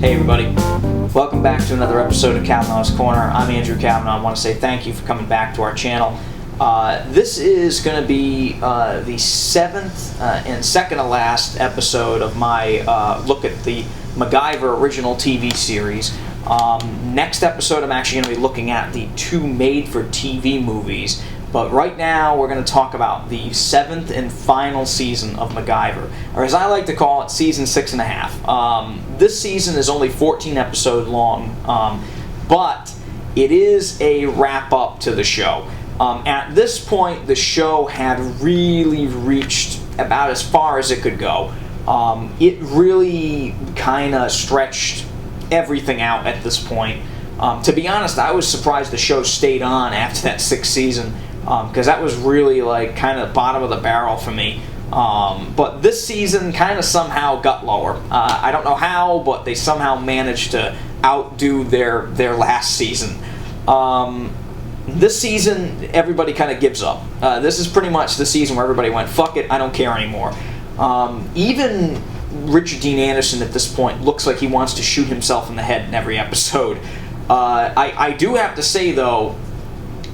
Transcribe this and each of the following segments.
Hey everybody, welcome back to another episode of Cavanaugh's Corner. I'm Andrew Cavanaugh. I want to say thank you for coming back to our channel. This is going to be the seventh and second to last episode of my look at the MacGyver original TV series. Next episode I'm actually going to be looking at the two made-for-TV movies. But right now, we're going to talk about the seventh and final season of MacGyver, or as I like to call it, season 6.5. This season is only 14 episodes long, but it is a wrap-up to the show. At this point, the show had really reached about as far as it could go. It really kind of stretched everything out at this point. To be honest, I was surprised the show stayed on after that sixth season. Because that was really like kind of bottom of the barrel for me. But this season kind of somehow got lower. I don't know how, but they somehow managed to outdo their last season. This season, everybody kind of gives up. This is pretty much the season where everybody went, fuck it, I don't care anymore. Even Richard Dean Anderson at this point looks like he wants to shoot himself in the head in every episode. I do have to say, though,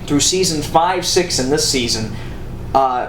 through season 5, 6, and this season,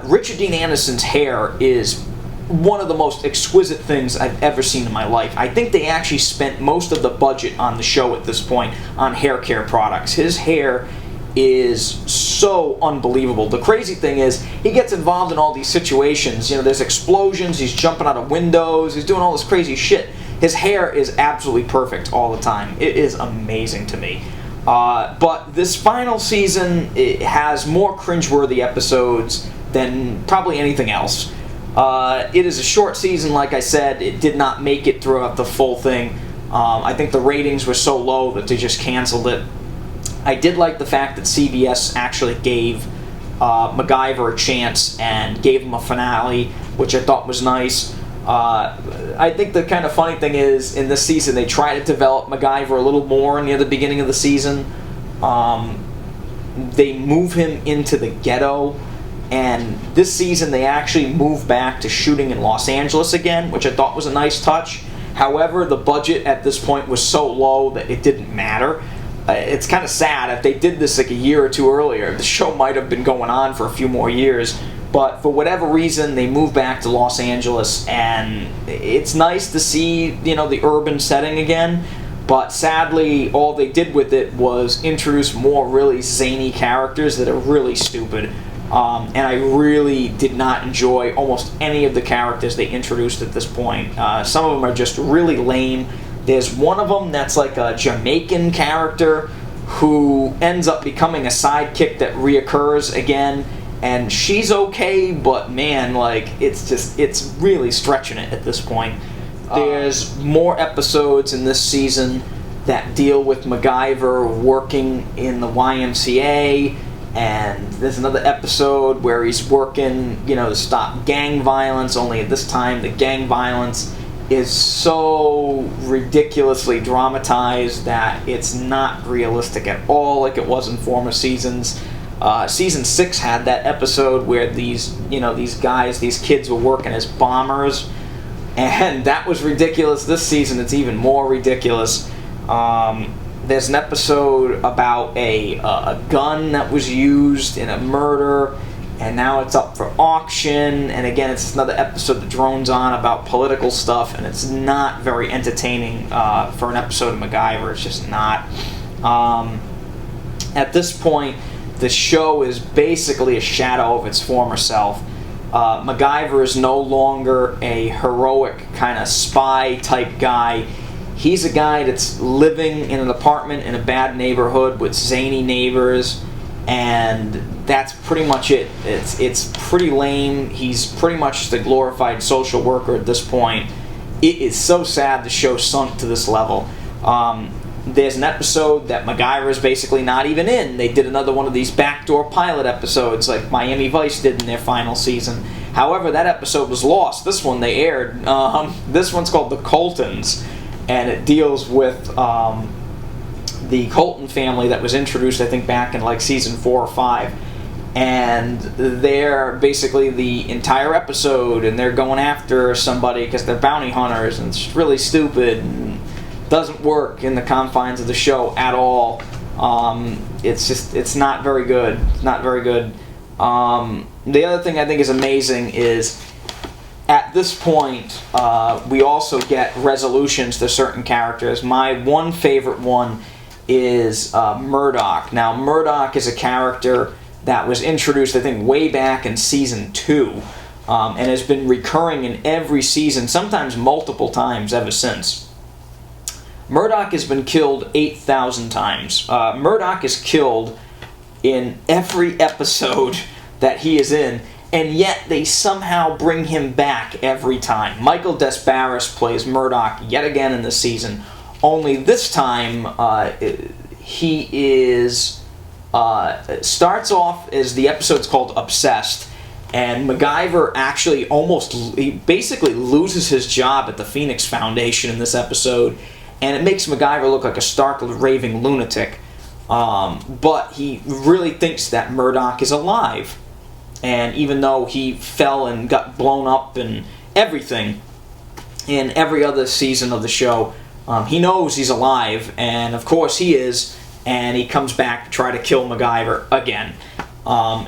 Richard Dean Anderson's hair is one of the most exquisite things I've ever seen in my life. I think they actually spent most of the budget on the show at this point on hair care products. His hair is so unbelievable. The crazy thing is, he gets involved in all these situations. You know, there's explosions, he's jumping out of windows, he's doing all this crazy shit. His hair is absolutely perfect all the time. It is amazing to me. But this final season, it has more cringeworthy episodes than probably anything else. It is a short season, like I said. It did not make it throughout the full thing. I think the ratings were so low that they just canceled it. I did like the fact that CBS actually gave MacGyver a chance and gave him a finale, which I thought was nice. I think the kind of funny thing is, in this season, they try to develop MacGyver a little more near the beginning of the season. They move him into the ghetto, and this season they actually move back to shooting in Los Angeles again, which I thought was a nice touch. However, the budget at this point was so low that it didn't matter. It's kind of sad. If they did this like a year or two earlier, the show might have been going on for a few more years. But for whatever reason, they moved back to Los Angeles, and it's nice to see, you know, the urban setting again. But sadly, all they did with it was introduce more really zany characters that are really stupid. And I really did not enjoy almost any of the characters they introduced at this point. Some of them are just really lame. There's one of them that's like a Jamaican character who ends up becoming a sidekick that reoccurs again. And she's okay, but man, like, it's really stretching it at this point. There's more episodes in this season that deal with MacGyver working in the YMCA, and there's another episode where he's working, you know, to stop gang violence, only at this time the gang violence is so ridiculously dramatized that it's not realistic at all like it was in former seasons. Season 6 had that episode where these kids were working as bombers, and that was ridiculous. This season it's even more ridiculous. There's an episode about a gun that was used in a murder, and now it's up for auction, and again it's another episode that drones on about political stuff, and it's not very entertaining for an episode of MacGyver. It's just not. At this point, the show is basically a shadow of its former self. MacGyver is no longer a heroic kind of spy type guy. He's a guy that's living in an apartment in a bad neighborhood with zany neighbors, and that's pretty much it. It's pretty lame. He's pretty much just a glorified social worker at this point. It is so sad the show sunk to this level. There's an episode that MacGyver is basically not even in. They did another one of these backdoor pilot episodes like Miami Vice did in their final season. However, that episode was lost. This one they aired. This one's called The Coltons, and it deals with the Colton family that was introduced, I think, back in like season 4 or 5. And they're basically the entire episode, and they're going after somebody because they're bounty hunters, and it's really stupid. And doesn't work in the confines of the show at all. It's not very good. It's not very good. The other thing I think is amazing is, at this point, we also get resolutions to certain characters. My one favorite one is Murdoch. Now, Murdoch is a character that was introduced, I think, way back in Season 2, and has been recurring in every season, sometimes multiple times ever since. Murdoch has been killed 8,000 times. Murdoch is killed in every episode that he is in, and yet they somehow bring him back every time. Michael Desbarres plays Murdoch yet again in this season, only this time he is starts off as, the episode's called Obsessed, and MacGyver actually he basically loses his job at the Phoenix Foundation in this episode, and it makes MacGyver look like a stark raving lunatic. But he really thinks that Murdoch is alive. And even though he fell and got blown up and everything in every other season of the show, he knows he's alive, and of course he is, and he comes back to try to kill MacGyver again.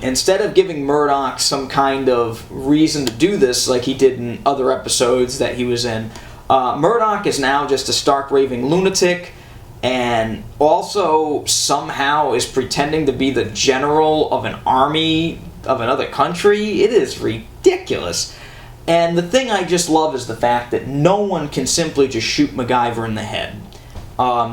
Instead of giving Murdoch some kind of reason to do this like he did in other episodes that he was in, Murdoch is now just a stark raving lunatic, and also somehow is pretending to be the general of an army of another country. It is ridiculous. And the thing I just love is the fact that no one can simply just shoot MacGyver in the head.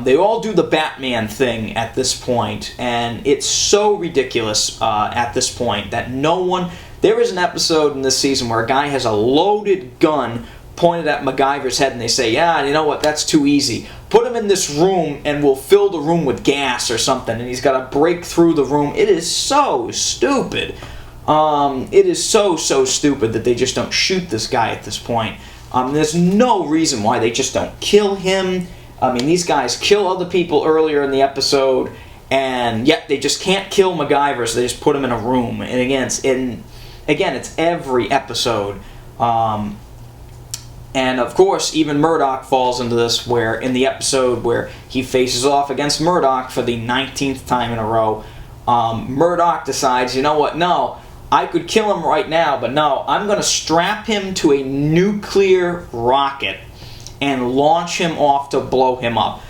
They all do the Batman thing at this point, and it's so ridiculous at this point that no one... There is an episode in this season where a guy has a loaded gun pointed at MacGyver's head, and they say, yeah, you know what, that's too easy. Put him in this room and we'll fill the room with gas or something, and he's got to break through the room. It is so stupid. It is so stupid that they just don't shoot this guy at this point. There's no reason why they just don't kill him. I mean, these guys kill other people earlier in the episode, and yet they just can't kill MacGyver, so they just put him in a room. And again, it's every episode. And of course, even Murdoch falls into this, where in the episode where he faces off against Murdoch for the 19th time in a row, Murdoch decides, you know what, no, I could kill him right now, but no, I'm going to strap him to a nuclear rocket and launch him off to blow him up.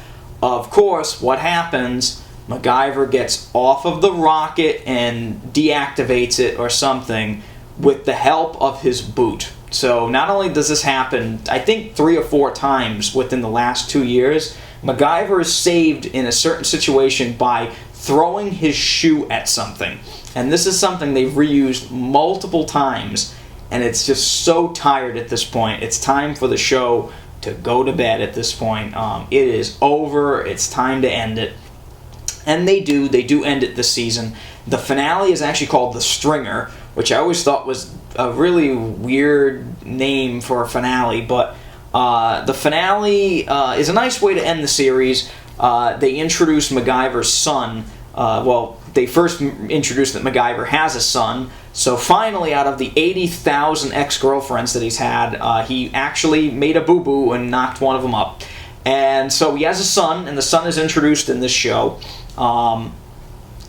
Of course, what happens, MacGyver gets off of the rocket and deactivates it or something with the help of his boot. So not only does this happen, I think 3 or 4 times within the last 2 years, MacGyver is saved in a certain situation by throwing his shoe at something. And this is something they've reused multiple times, and it's just so tired at this point. It's time for the show to go to bed at this point. It is over. It's time to end it. And they do end it this season. The finale is actually called The Stringer, which I always thought was a really weird name for a finale, but the finale is a nice way to end the series. They introduce MacGyver's son. They first introduced that MacGyver has a son, so finally, out of the 80,000 ex-girlfriends that he's had, he actually made a boo-boo and knocked one of them up. And so he has a son, and the son is introduced in this show,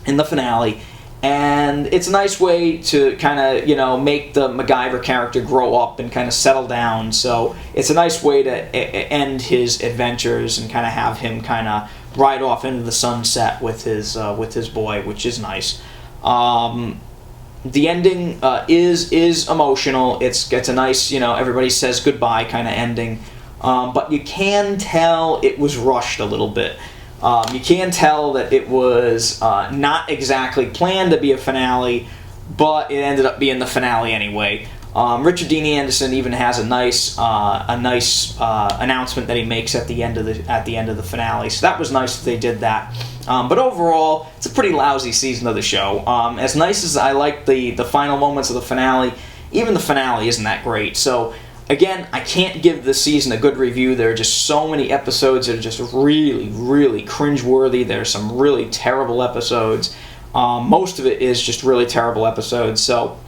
in the finale. And it's a nice way to kind of, make the MacGyver character grow up and kind of settle down. So it's a nice way to end his adventures and kind of have him kind of ride off into the sunset with his boy, which is nice. The ending is emotional. It's a nice, everybody says goodbye kind of ending. But you can tell it was rushed a little bit. You can tell that it was not exactly planned to be a finale, but it ended up being the finale anyway. Richard Dean Anderson even has a nice announcement that he makes at the end of the finale. So that was nice that they did that. But overall, it's a pretty lousy season of the show. As nice as I like the final moments of the finale, even the finale isn't that great. So again, I can't give this season a good review. There are just so many episodes that are just really, really cringeworthy. There are some really terrible episodes. Most of it is just really terrible episodes. So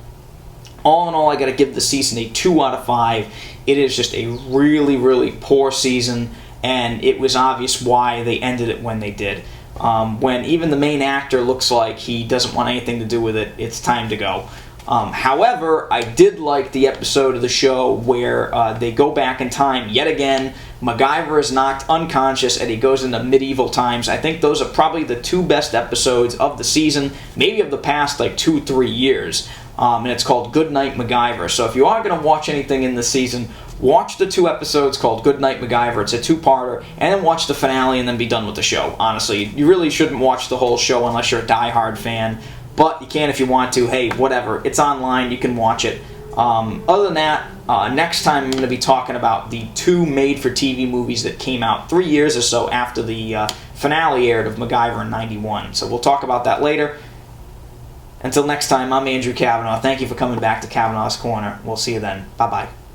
all in all, I got to give the season a 2 out of 5. It is just a really, really poor season, and it was obvious why they ended it when they did. When even the main actor looks like he doesn't want anything to do with it, it's time to go. However, I did like the episode of the show where they go back in time yet again. MacGyver is knocked unconscious and he goes into medieval times. I think those are probably the two best episodes of the season, maybe of the past like 2-3 years. And it's called Good Night MacGyver. So if you are going to watch anything in the season, watch the 2 episodes called Good Night MacGyver. It's a 2-parter, and then watch the finale and then be done with the show. Honestly, you really shouldn't watch the whole show unless you're a diehard fan. But you can if you want to. Hey, whatever. It's online. You can watch it. Other than that, next time I'm going to be talking about the 2 made-for-TV movies that came out 3 years or so after the finale aired of MacGyver in '91. So we'll talk about that later. Until next time, I'm Andrew Cavanaugh. Thank you for coming back to Cavanaugh's Corner. We'll see you then. Bye-bye.